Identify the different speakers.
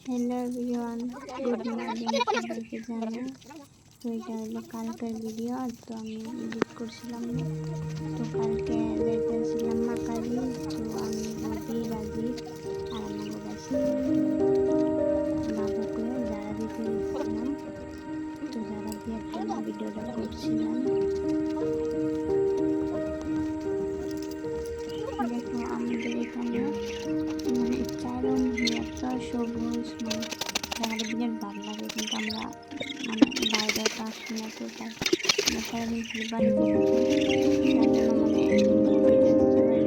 Speaker 1: Hello everyone, good morning সবাইকে জানাই। তো এটা হলো কালকের ভিডিও। তো আমি এডিট করছিলাম না, তো কালকে যাইতেছিলাম মা কালী। তো আমি বৌদি রাজি আর আমাকে বাসি বাবুকে যারা দিতে গেছিলাম। তো যারা দিয়ে একটা ভিডিওটা করছিলাম। দেখো আমাদের এখানে মানে চারণ এত সবুজ, মানে আমাদের বিরাট ভালো লাগে, কিন্তু আমরা মানে বাইরে তো আসি না, তো তাই আমরা সারাদিন খালি বাড়িতে থাকি। তার জন্য মানে ভিডিও দিতে পারি